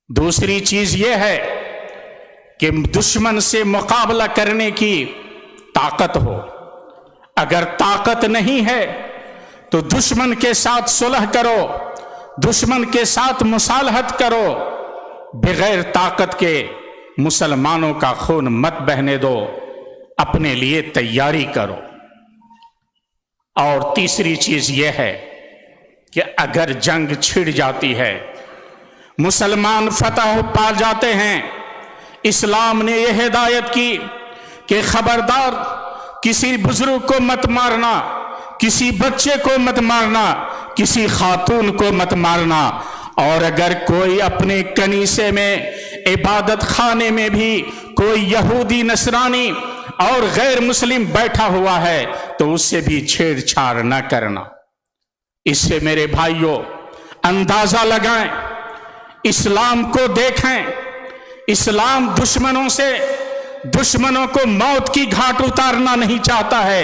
दूसरी चीज यह है कि दुश्मन से मुकाबला करने की ताकत हो। अगर ताकत नहीं है तो दुश्मन के साथ सुलह करो, दुश्मन के साथ मुसालहत करो। बगैर ताकत के मुसलमानों का खून मत बहने दो, अपने लिए तैयारी करो। और तीसरी चीज यह है कि अगर जंग छिड़ जाती है, मुसलमान फतह पा जाते हैं, इस्लाम ने यह हिदायत की कि खबरदार किसी बुजुर्ग को मत मारना, किसी बच्चे को मत मारना, किसी खातून को मत मारना। और अगर कोई अपने कनीसे में, इबादत खाने में भी कोई यहूदी नसरानी और गैर मुस्लिम बैठा हुआ है तो उससे भी छेड़छाड़ न करना। इससे मेरे भाइयों अंदाजा लगाएं, इस्लाम को देखें। इस्लाम दुश्मनों को मौत की घाट उतारना नहीं चाहता है,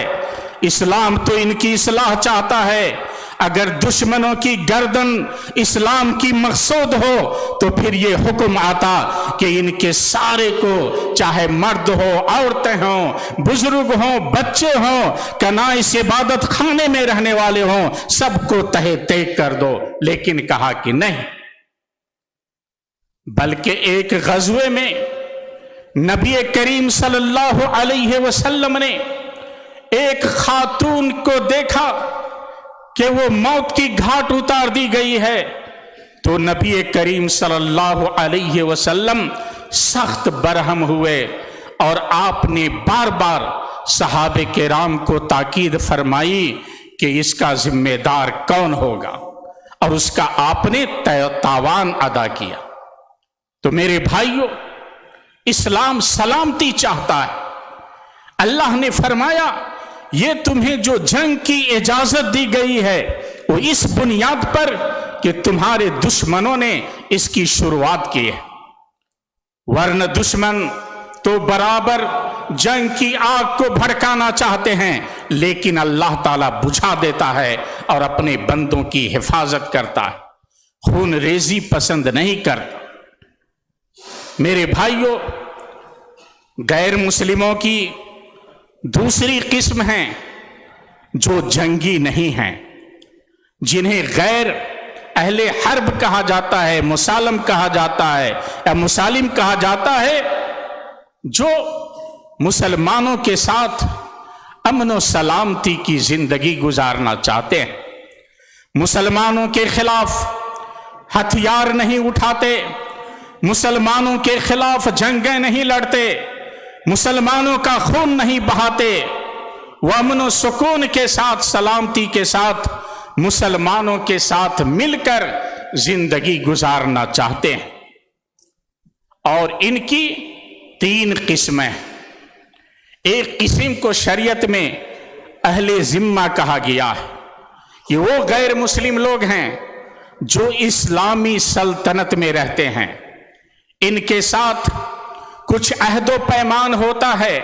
इस्लाम तो इनकी इस्लाह चाहता है। अगर दुश्मनों की गर्दन इस्लाम की मकसूद हो तो फिर ये हुक्म आता कि इनके सारे को, चाहे मर्द हो, औरतें हों, बुजुर्ग हों, बच्चे हों, कनाइस इबादत खाने में रहने वाले हों, सबको तहे तेग कर दो। लेकिन कहा कि नहीं, बल्कि एक गज़वे में नबी करीम सल्लल्लाहु अलैहि वसल्लम ने एक खातून को देखा कि वो मौत की घाट उतार दी गई है, तो नबी करीम सल्लल्लाहु अलैहि वसल्लम सख्त बरहम हुए और आपने बार बार सहाबे किराम को ताकीद फरमाई कि इसका जिम्मेदार कौन होगा, और उसका आपने तावान अदा किया। तो मेरे भाइयों, इस्लाम सलामती चाहता है। अल्लाह ने फरमाया ये तुम्हें जो जंग की इजाजत दी गई है वो इस बुनियाद पर कि तुम्हारे दुश्मनों ने इसकी शुरुआत की है, वरना दुश्मन तो बराबर जंग की आग को भड़काना चाहते हैं, लेकिन अल्लाह ताला बुझा देता है और अपने बंदों की हिफाजत करता है, खून रेजी पसंद नहीं करता। मेरे भाइयों, गैर मुस्लिमों की दूसरी किस्म है जो जंगी नहीं हैं, जिन्हें गैर अहले हर्ब कहा जाता है, मुसालम कहा जाता है या मुसालिम कहा जाता है, जो मुसलमानों के साथ अमन और सलामती की जिंदगी गुजारना चाहते हैं, मुसलमानों के खिलाफ हथियार नहीं उठाते, मुसलमानों के खिलाफ जंगें नहीं लड़ते, मुसलमानों का खून नहीं बहाते, वह अमन और सुकून के साथ, सलामती के साथ मुसलमानों के साथ मिलकर जिंदगी गुजारना चाहते हैं। और इनकी तीन किस्में हैं। एक किस्म को शरीयत में अहले जिम्मा कहा गया है, कि वो गैर मुस्लिम लोग हैं जो इस्लामी सल्तनत में रहते हैं, इनके साथ कुछ अहदो पैमान होता है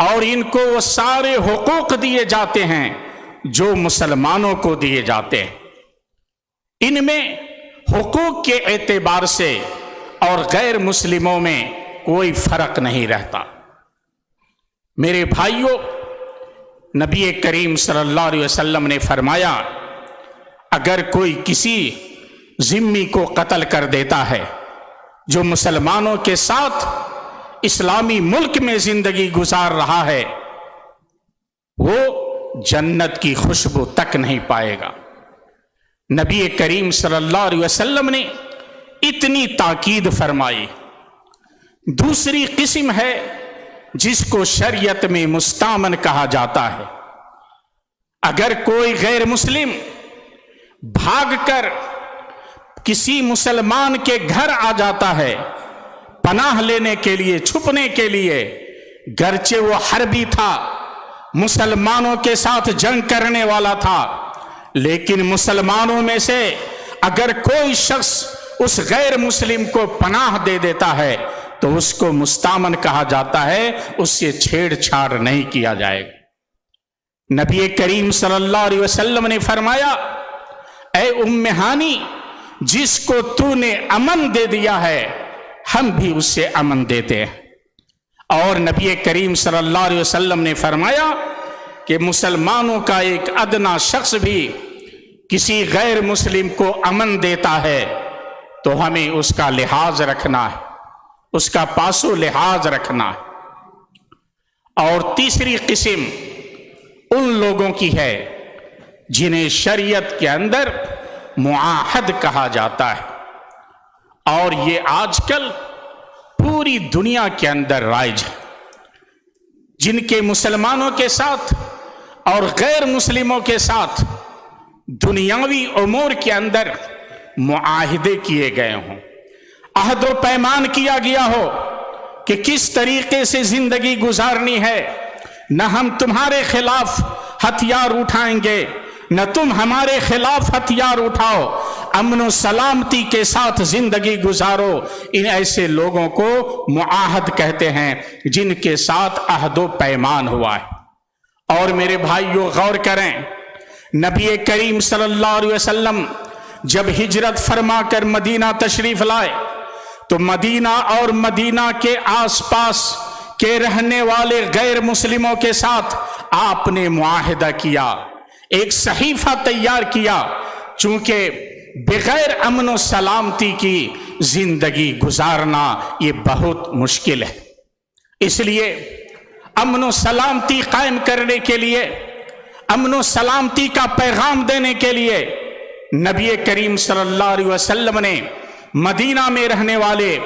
और इनको वो सारे हुकूक दिए जाते हैं जो मुसलमानों को दिए जाते हैं। इनमें हुकूक के एतबार से और गैर मुस्लिमों में कोई फर्क नहीं रहता। मेरे भाइयों, नबी करीम सल्लल्लाहु अलैहि वसल्लम ने फरमाया, अगर कोई किसी जिम्मी को कत्ल कर देता है जो मुसलमानों के साथ इस्लामी मुल्क में जिंदगी गुजार रहा है, वो जन्नत की खुशबू तक नहीं पाएगा। नबी करीम सल्लल्लाहु अलैहि वसल्लम ने इतनी ताकीद फरमाई। दूसरी किस्म है जिसको शरीयत में मुस्तामन कहा जाता है। अगर कोई गैर मुस्लिम भागकर किसी मुसलमान के घर आ जाता है पनाह लेने के लिए, छुपने के लिए, गरचे वो हरबी था, मुसलमानों के साथ जंग करने वाला था, लेकिन मुसलमानों में से अगर कोई शख्स उस गैर मुस्लिम को पनाह दे देता है तो उसको मुस्तामन कहा जाता है, उससे छेड़छाड़ नहीं किया जाएगा। नबी करीम सल्लल्लाहु अलैहि वसल्लम ने फरमाया, ऐ उम्मे हानी, جس کو تو نے امن دے دیا ہے ہم بھی اس سے امن دیتے ہیں۔ اور نبی کریم صلی اللہ علیہ وسلم نے فرمایا کہ مسلمانوں کا ایک ادنا شخص بھی کسی غیر مسلم کو امن دیتا ہے تو ہمیں اس کا لحاظ رکھنا ہے، اس کا پاس و لحاظ رکھنا ہے۔ اور تیسری قسم ان لوگوں کی ہے جنہیں شریعت کے اندر معاہد کہا جاتا ہے، اور یہ آج کل پوری دنیا کے اندر رائج ہے، جن کے مسلمانوں کے ساتھ اور غیر مسلموں کے ساتھ دنیاوی امور کے اندر معاہدے کیے گئے ہوں، عہد و پیمان کیا گیا ہو کہ کس طریقے سے زندگی گزارنی ہے، نہ ہم تمہارے خلاف ہتھیار اٹھائیں گے نہ تم ہمارے خلاف ہتھیار اٹھاؤ، امن و سلامتی کے ساتھ زندگی گزارو۔ ان ایسے لوگوں کو معاہد کہتے ہیں جن کے ساتھ عہد و پیمان ہوا ہے۔ اور میرے بھائیو غور کریں، نبی کریم صلی اللہ علیہ وسلم جب ہجرت فرما کر مدینہ تشریف لائے تو مدینہ اور مدینہ کے آس پاس کے رہنے والے غیر مسلموں کے ساتھ آپ نے معاہدہ کیا، ایک صحیفہ تیار کیا، چونکہ بغیر امن و سلامتی کی زندگی گزارنا یہ بہت مشکل ہے۔ اس لیے امن و سلامتی قائم کرنے کے لیے، امن و سلامتی کا پیغام دینے کے لیے نبی کریم صلی اللہ علیہ وسلم نے مدینہ میں رہنے والے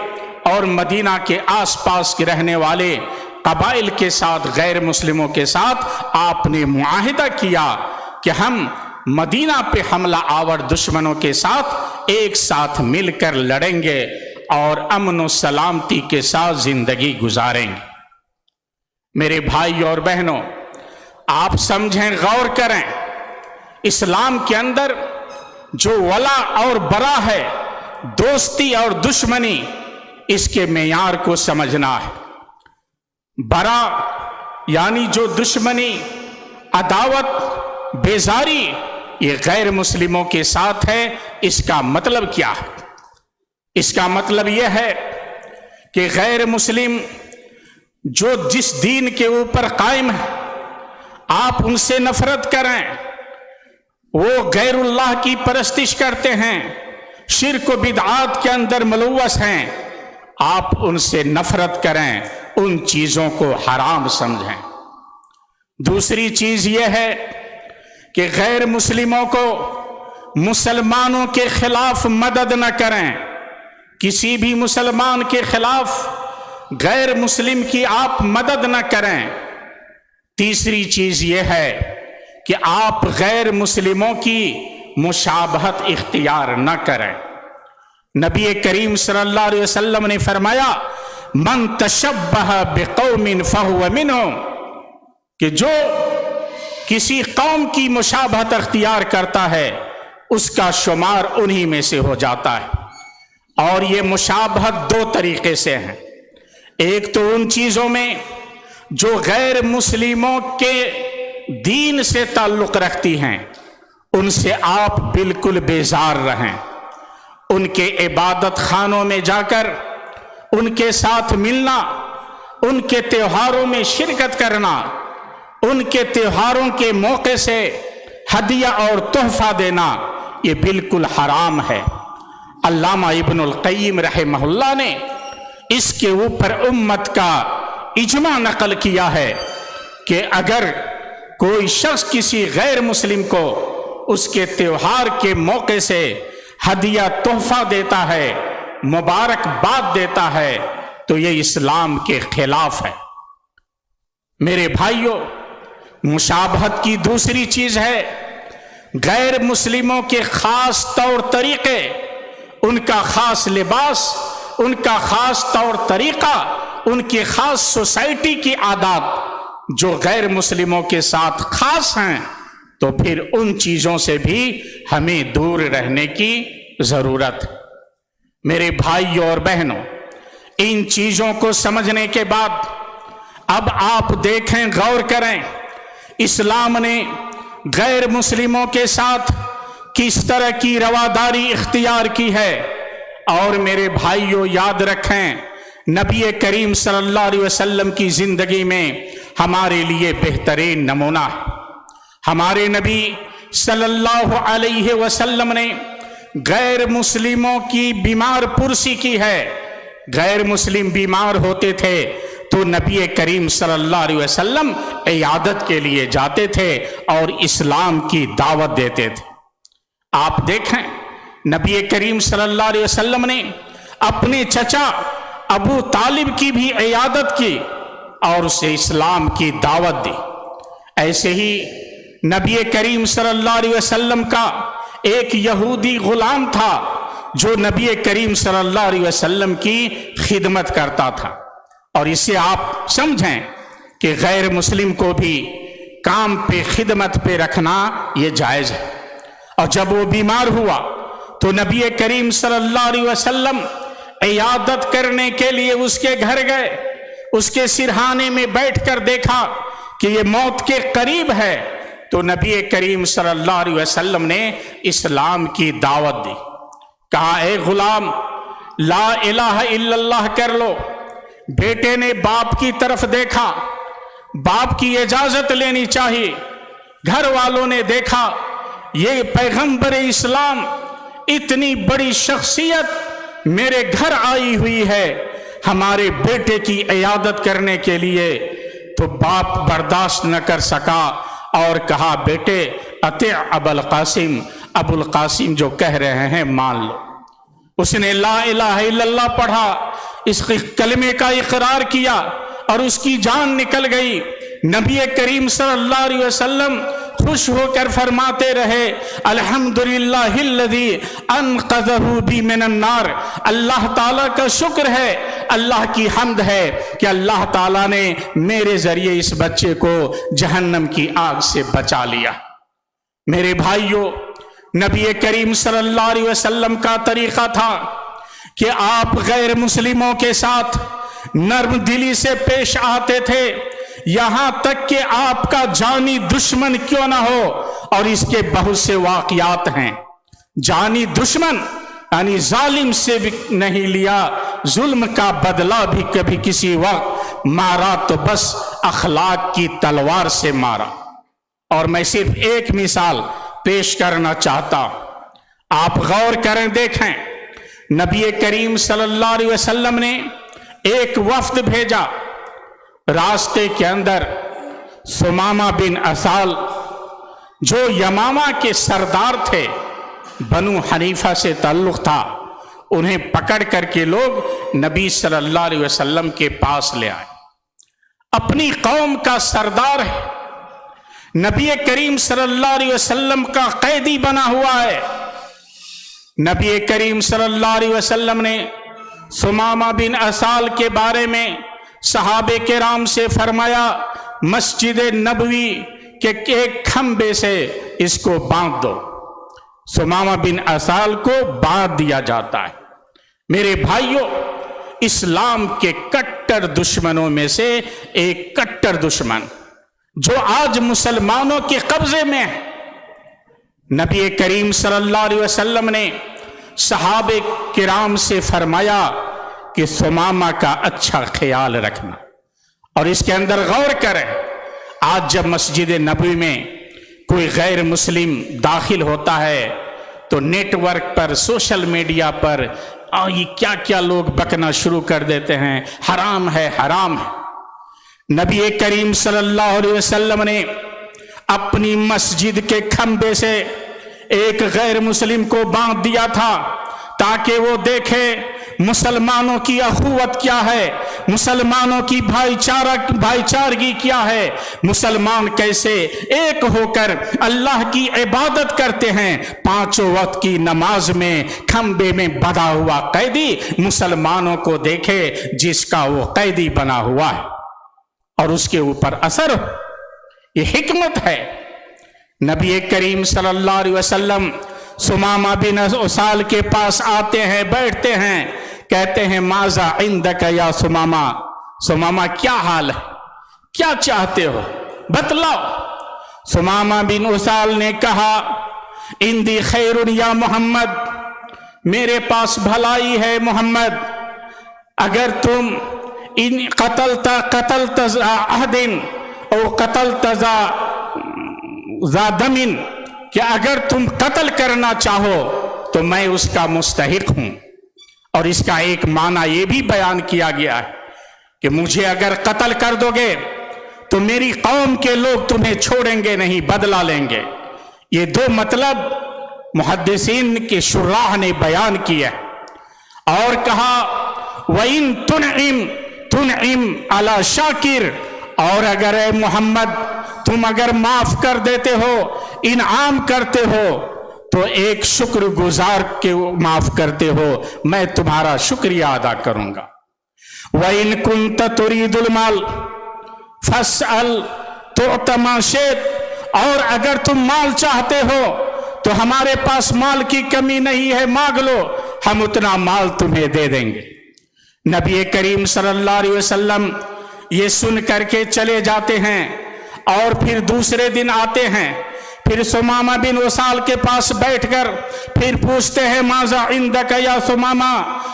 اور مدینہ کے آس پاس کے رہنے والے قبائل کے ساتھ، غیر مسلموں کے ساتھ آپ نے معاہدہ کیا کہ ہم مدینہ پہ حملہ آور دشمنوں کے ساتھ ایک ساتھ مل کر لڑیں گے اور امن و سلامتی کے ساتھ زندگی گزاریں گے۔ میرے بھائی اور بہنوں، آپ سمجھیں، غور کریں، اسلام کے اندر جو ولا اور برا ہے، دوستی اور دشمنی، اس کے معیار کو سمجھنا ہے۔ برا یعنی جو دشمنی، عداوت، بیزاری، یہ غیر مسلموں کے ساتھ ہے۔ اس کا مطلب کیا ہے؟ اس کا مطلب یہ ہے کہ غیر مسلم جو جس دین کے اوپر قائم ہے، آپ ان سے نفرت کریں، وہ غیر اللہ کی پرستش کرتے ہیں، شرک و بدعات کے اندر ملوث ہیں، آپ ان سے نفرت کریں، ان چیزوں کو حرام سمجھیں۔ دوسری چیز یہ ہے کہ غیر مسلموں کو مسلمانوں کے خلاف مدد نہ کریں، کسی بھی مسلمان کے خلاف غیر مسلم کی آپ مدد نہ کریں۔ تیسری چیز یہ ہے کہ آپ غیر مسلموں کی مشابہت اختیار نہ کریں۔ نبی کریم صلی اللہ علیہ وسلم نے فرمایا، من تشبہ بقوم فہو منہم، کہ جو کسی قوم کی مشابہت اختیار کرتا ہے اس کا شمار انہی میں سے ہو جاتا ہے۔ اور یہ مشابہت دو طریقے سے ہیں، ایک تو ان چیزوں میں جو غیر مسلموں کے دین سے تعلق رکھتی ہیں، ان سے آپ بالکل بیزار رہیں، ان کے عبادت خانوں میں جا کر ان کے ساتھ ملنا، ان کے تہواروں میں شرکت کرنا، ان کے تہواروں کے موقع سے ہدیہ اور تحفہ دینا، یہ بالکل حرام ہے۔ علامہ ابن القیم رحمہ اللہ نے اس کے اوپر امت کا اجماع نقل کیا ہے کہ اگر کوئی شخص کسی غیر مسلم کو اس کے تہوار کے موقع سے ہدیہ تحفہ دیتا ہے، مبارکباد دیتا ہے، تو یہ اسلام کے خلاف ہے۔ میرے بھائیوں، مشابہت کی دوسری چیز ہے غیر مسلموں کے خاص طور طریقے، ان کا خاص لباس، ان کا خاص طور طریقہ، ان کی خاص سوسائٹی کی عادات جو غیر مسلموں کے ساتھ خاص ہیں، تو پھر ان چیزوں سے بھی ہمیں دور رہنے کی ضرورت ہے۔ میرے بھائیوں اور بہنوں، ان چیزوں کو سمجھنے کے بعد اب آپ دیکھیں، غور کریں، اسلام نے غیر مسلموں کے ساتھ किस तरह की रवादारी इख्तियार की है। और मेरे भाइयों याद रखें, नबी करीम सल्लल्लाहु अलैहि वसल्लम की जिंदगी में हमारे लिए बेहतरीन नमूना है। हमारे नबी सल्लल्लाहु अलैहि वसल्लम ने गैर मुस्लिमों की बीमार पुरसी की है। गैर मुस्लिम बीमार होते थे तो नबी करीम सल्लल्लाहु अलैहि वसल्लम इयादत के लिए जाते थे और इस्लाम की दावत देते थे। आप देखें, नबी करीम सल्लल्लाहु अलैहि वसल्लम ने अपने चचा अबू तालिब की भी इयादत की और उसे इस्लाम की दावत दी। ऐसे ही नबी करीम सल्लल्लाहु अलैहि वसल्लम का एक यहूदी गुलाम था जो नबी करीम सल्लल्लाहु अलैहि वसल्लम की खिदमत करता था। और इसे आप समझें कि गैर मुस्लिम को भी काम पे खिदमत पे रखना ये जायज़ है। और जब वो बीमार हुआ तो नबी करीम सल्लल्लाहु अलैहि वसल्लम इयादत करने के लिए उसके घर गए। उसके सिरहाने में बैठकर देखा कि ये मौत के करीब है, तो नबी करीम सल्लल्लाहु अलैहि वसल्लम ने इस्लाम की दावत दी। कहा, ए गुलाम, ला इलाहा इल्लल्लाह कर लो। बेटे ने बाप की तरफ देखा, बाप की इजाजत लेनी चाहिए। घर वालों ने देखा ये पैगंबर इस्लाम, इतनी बड़ी शख्सियत मेरे घर आई हुई है हमारे बेटे की इयादत करने के लिए। तो बाप बर्दाश्त न कर सका और कहा, बेटे अते अबुल कासिम, अबुल कासिम जो कह रहे हैं मान लो। उसने ला इलाहा इल्लल्लाह पढ़ा, इस कलमे का इकरार किया और उसकी जान निकल गई। नबी करीम सल्लल्लाहु अलैहि वसल्लम खुश होकर फरमाते रहे, अल्हम्दुलिल्लाहिल्लज़ी अनक़ज़हु बी मिनन नार। अल्लाह ताला का शुक्र है, अल्लाह की हम्द है कि अल्लाह ताला ने मेरे जरिए इस बच्चे को जहन्नम की आग से बचा लिया। मेरे भाइयों, नबी करीम सल्लल्लाहु अलैहि वसल्लम का तरीका था कि आप गैर मुस्लिमों के साथ नर्म दिली से पेश आते थे, यहां तक कि आपका जानी दुश्मन क्यों ना हो। और इसके बहुत से वाकयात हैं। जानी दुश्मन यानी जालिम से भी नहीं लिया, जुल्म का बदला भी कभी किसी वक्त मारा तो बस अखलाक की तलवार से मारा। और मैं सिर्फ एक मिसाल पेश करना चाहता, आप गौर करें, देखें, नबी करीम सल्लल्लाहु अलैहि वसल्लम ने एक वफ्द भेजा। रास्ते के अंदर सुमामा बिन असाल जो यमामा के सरदार थे, बनु हनीफा से ताल्लुक था, उन्हें पकड़ करके लोग नबी सल्लल्लाहु अलैहि वसल्लम के पास ले आए। अपनी कौम का सरदार है, नबी करीम सल्लल्लाहु अलैहि वसल्लम का कैदी बना हुआ है। नबी करीम सल्लल्लाहु अलैहि वसल्लम ने सुमामा बिन असाल के बारे में सहाबे किराम से फरमाया, मस्जिद नबवी के एक खंबे से इसको बांध दो। सुमामा बिन असाल को बांध दिया जाता है। मेरे भाइयों, इस्लाम के कट्टर दुश्मनों में से एक कट्टर दुश्मन जो आज मुसलमानों के कब्जे में है, नबी करीम सल्लल्लाहु अलैहि वसल्लम ने सहाबे किराम से फरमाया कि सुमामा का अच्छा ख्याल रखना। और इसके अंदर गौर करें, आज जब मस्जिद नबवी में कोई गैर मुस्लिम दाखिल होता है तो नेटवर्क पर, सोशल मीडिया पर ये क्या क्या लोग बकना शुरू कर देते हैं, हराम है, हराम है। नबी करीम सल्लल्लाहु अलैहि वसल्लम ने अपनी मस्जिद के खंबे से एक गैर मुस्लिम को बांध दिया था ताकि वो देखे मुसलमानों की अखुवत क्या है, मुसलमानों की भाईचारगी क्या है, मुसलमान कैसे एक होकर अल्लाह की इबादत करते हैं। पांचों वक्त की नमाज में खंबे में बंधा हुआ कैदी मुसलमानों को देखे जिसका वो कैदी बना हुआ है और उसके ऊपर असर हो। ये हिकमत है। नबी करीम सल्लल्लाहु अलैहि वसल्लम सुमामा बिन उसाल के पास आते हैं, बैठते हैं, कहते हैं, माजा इंदका या सुमामा, सुमामा क्या हाल है, क्या चाहते हो, बतलाओ। सुमामा बिन उसाल ने कहा, इंदी खैरुन या मोहम्मद, मेरे पास भलाई है मोहम्मद, अगर तुम इन कतल अहदिन और कतल ज़ादमिन, कि अगर तुम कत्ल करना चाहो तो मैं उसका मुस्तहिक हूं। और इसका एक माना ये भी बयान किया गया है कि मुझे अगर कत्ल कर दोगे तो मेरी कौम के लोग तुम्हें छोड़ेंगे नहीं, बदला लेंगे। ये दो मतलब मुहद्दिसीन के शुर्राह ने बयान किया। और कहा वइन तुनइम अला शाकिर, और अगर ए मोहम्मद तुम अगर माफ कर देते हो, इनाम करते हो, तो एक शुक्रगुजार के माफ करते हो, मैं तुम्हारा शुक्रिया अदा करूंगा। वइन कुंत तुरीदुल माल फस्अल तुअतमा शेत, और अगर तुम माल चाहते हो तो हमारे पास माल की कमी नहीं है, मांग लो, हम उतना माल तुम्हें दे देंगे। नबी करीम सल्लल्लाहु अलैहि वसल्लम ये सुन करके चले जाते हैं और फिर दूसरे दिन आते हैं, फिर सुमामा बिन वसाल के पास बैठकर फिर पूछते हैं माजा इंदक या सुमामा,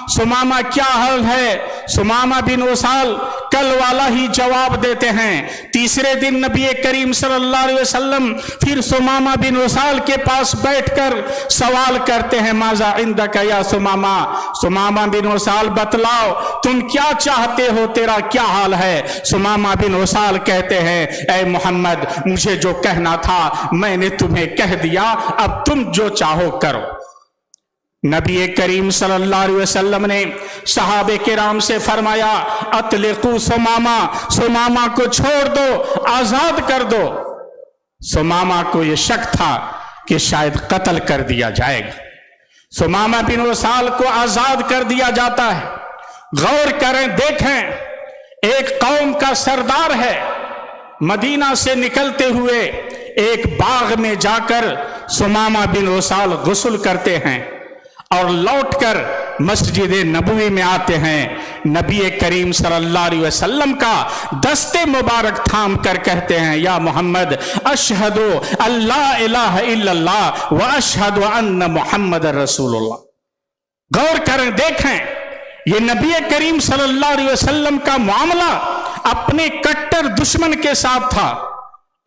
सुमामा क्या हाल है। सुमामा बिन वसाल कल वाला ही जवाब देते हैं। तीसरे दिन नबी करीम सल्लल्लाहु अलैहि वसल्लम फिर सुमामा बिन वसाल के पास बैठकर सवाल करते हैं माजा इंदक या सुमामा, सुमामा बिन वसाल बतलाओ तुम क्या चाहते हो, तेरा क्या हाल है। सुमामा बिन वसाल कहते हैं ऐ मोहम्मद, मुझे जो कहना था मैंने तुम्हें कह दिया, अब तुम जो चाहो करो। नबी करीम सल्लल्लाहु अलैहि वसल्लम ने सहाबे किराम से फरमाया अतलिकू सुमामा, सुमामा को छोड़ दो, आजाद कर दो। सुमामा को यह शक था कि शायद कत्ल कर दिया जाएगा। सुमामा बिन वसाल को आजाद कर दिया जाता है। गौर करें, देखें, एक कौम का सरदार है, मदीना से निकलते हुए एक बाग में जाकर सुमामा बिन वसाल गुस्ल करते हैं और लौटकर मस्जिद नबवी में आते हैं। नबी करीम सल्लल्लाहु अलैहि वसल्लम का दस्ते मुबारक थाम कर कहते हैं या मोहम्मद अशहदु अल्ला इलाहा इल्लल्लाह व अशहदु अन्न मुहम्मद रसूलुल्लाह। गौर करें, देखें, ये नबी करीम सल्लल्लाहु अलैहि वसल्लम का मामला अपने कट्टर दुश्मन के साथ था।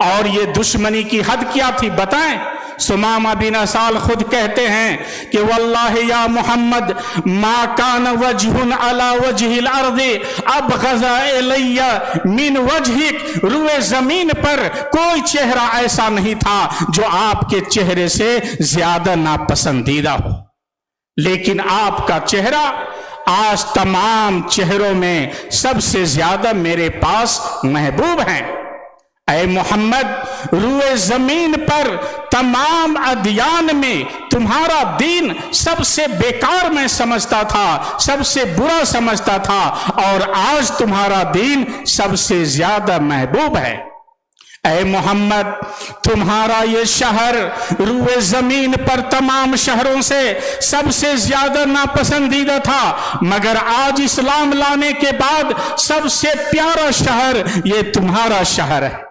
और ये दुश्मनी की हद क्या थी बताएं। सुमामा बिन वसाल खुद कहते हैं कि वल्लाहि या मोहम्मद मा कान वजहुन अला वजहिल अर्दि अबगज़ा इलैया मिन वजहिक, रुए जमीन पर कोई चेहरा ऐसा नहीं था जो आपके चेहरे से ज्यादा नापसंदीदा हो, लेकिन आपका चेहरा आज तमाम चेहरों में सबसे ज्यादा मेरे पास महबूब है। ऐ मोहम्मद, रुए जमीन पर तमाम अदियान में तुम्हारा दीन सबसे बेकार मैं समझता था, सबसे बुरा समझता था, और आज तुम्हारा दीन सबसे ज्यादा महबूब है। ऐ मोहम्मद, तुम्हारा ये शहर रुए जमीन पर तमाम शहरों से सबसे ज्यादा नापसंदीदा था, मगर आज इस्लाम लाने के बाद सबसे प्यारा शहर ये तुम्हारा शहर है।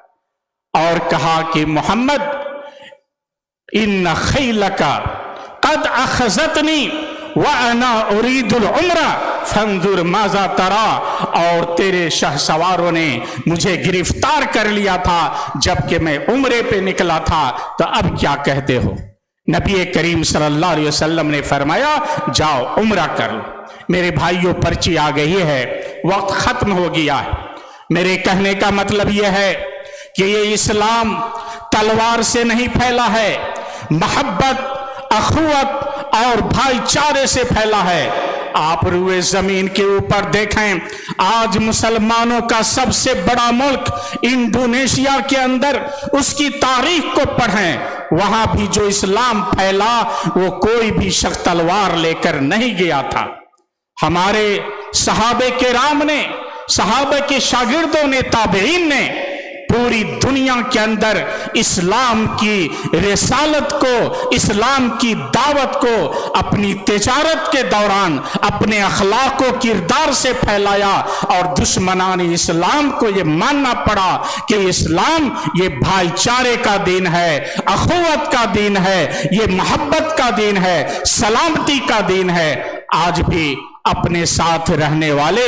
और कहा कि मोहम्मद इन्न खैलका कद अखज़तनी व अना उरीदुल उम्रा फंजुर माजा तरा, और तेरे शहसवारों ने मुझे गिरफ्तार कर लिया था जबकि मैं उम्रे पे निकला था, तो अब क्या कहते हो। नबी करीम सल्लल्लाहु अलैहि वसल्लम ने फरमाया जाओ उम्रा कर लो। मेरे भाइयों, पर्ची आ गई है, वक्त खत्म हो गया है। मेरे कहने का मतलब यह है कि ये इस्लाम तलवार से नहीं फैला है, मोहब्बत, अखुवत और भाईचारे से फैला है। आप रुए जमीन के ऊपर देखें, आज मुसलमानों का सबसे बड़ा मुल्क इंडोनेशिया के अंदर उसकी तारीख को पढ़ें, वहां भी जो इस्लाम फैला वो कोई भी शख्स तलवार लेकर नहीं गया था। हमारे सहाबे किराम ने, सहाबे के शागिर्दों ने, ताबईन ने پوری دنیا کے اندر اسلام کی رسالت کو، اسلام کی دعوت کو اپنی تجارت کے دوران اپنے اخلاق و کردار سے پھیلایا، اور دشمنان اسلام کو یہ ماننا پڑا کہ اسلام یہ بھائی چارے کا دین ہے، اخوت کا دین ہے، یہ محبت کا دین ہے، سلامتی کا دین ہے۔ آج بھی اپنے ساتھ رہنے والے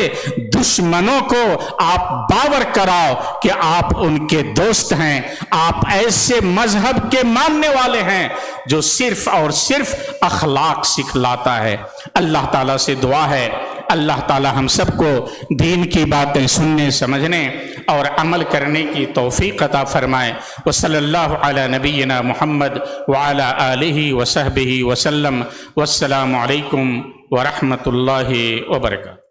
دشمنوں کو آپ باور کراؤ کہ آپ ان کے دوست ہیں، آپ ایسے مذہب کے ماننے والے ہیں جو صرف اور صرف اخلاق سکھلاتا ہے۔ اللہ تعالیٰ سے دعا ہے اللہ تعالیٰ ہم سب کو دین کی باتیں سننے، سمجھنے اور عمل کرنے کی توفیق عطا فرمائے۔ وصلی اللہ علی نبینا محمد وعلی آلہ وصحبہ وسلم، والسلام علیکم ورحمۃ اللہ وبرکاتہ۔